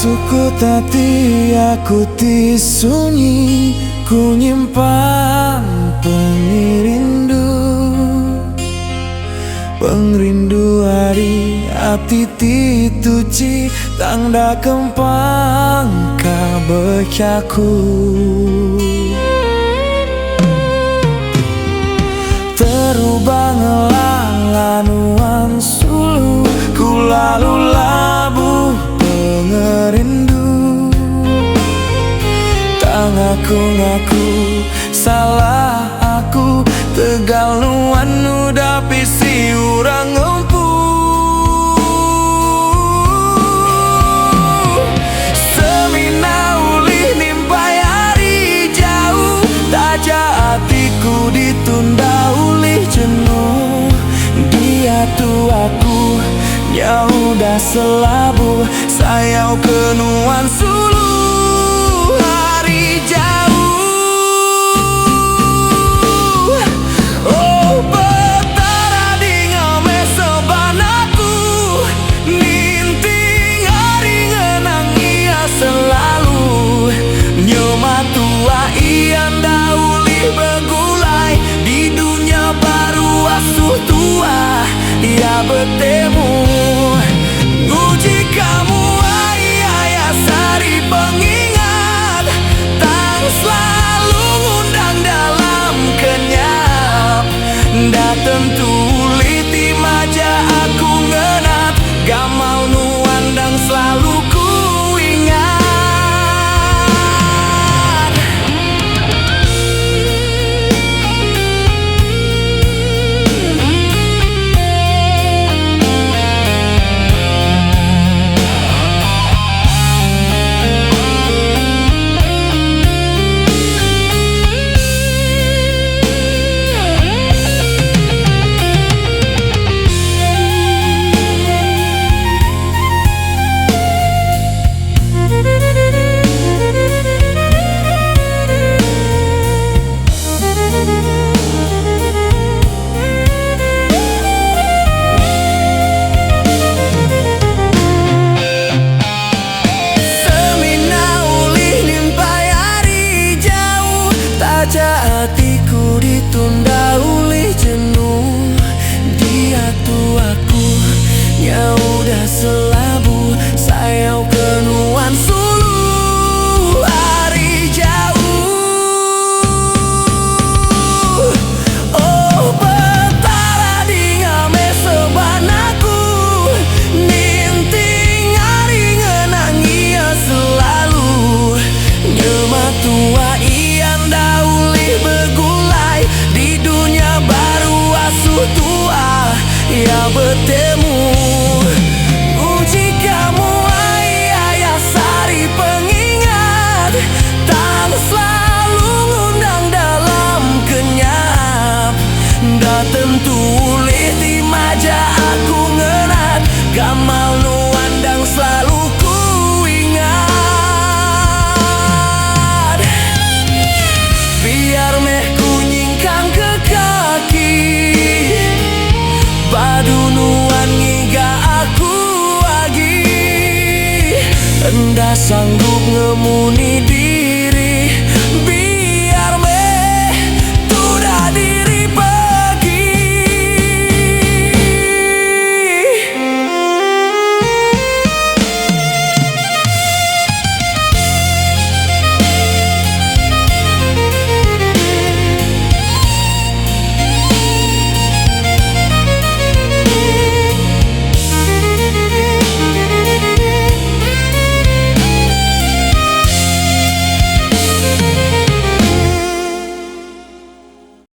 Suku tati aku tisunyi, ku nyimpan pengirindu, pengrindu hari hati tituci, tanda kempang kabecaku. Terubang laluan sulu, ku lalu labuh pengerindu. Tak ngaku-ngaku salah aku, tegal nuan udah pisi urang empu. Semina ulih nimpai hari jauh, taja hatiku ditunda ulih jenuh. Dia tuh aku nya udah selabuh, sayau kenuan sulu hari jauh. Oh betara di ngame sebanaku, ninting hari ngenang ia selalu. Nyoma tua ian daulih begulai, di dunia baru asuh tua ia bertemu. Uji kamu ayah sari pengingat, tang selalu ngundang dalam kenyap. Ndak tentu liti maja aku ngenat, gamal nuandang selalu ku ingat. Hatiku ditunda ulih jenuh, dia tuh aku nya udah selabu, sayau kenuan sulu hari jauh. Oh betara di ngame sebanaku, ninting hari ngenang ia selalu. Nyema tua ian daulih begulai, di dunia baru asuh tua ia bertemu. Uji kamu ayah sari pengingat, tak selalu ngundang dalam kenyap. Ndak tentu liti maja aku ngenat, gamal nuandang selalu ku ingat. Biar meh ku nyingkang ke kaki, badunuan ngiga aku lagi. Endah sanggup ngemuni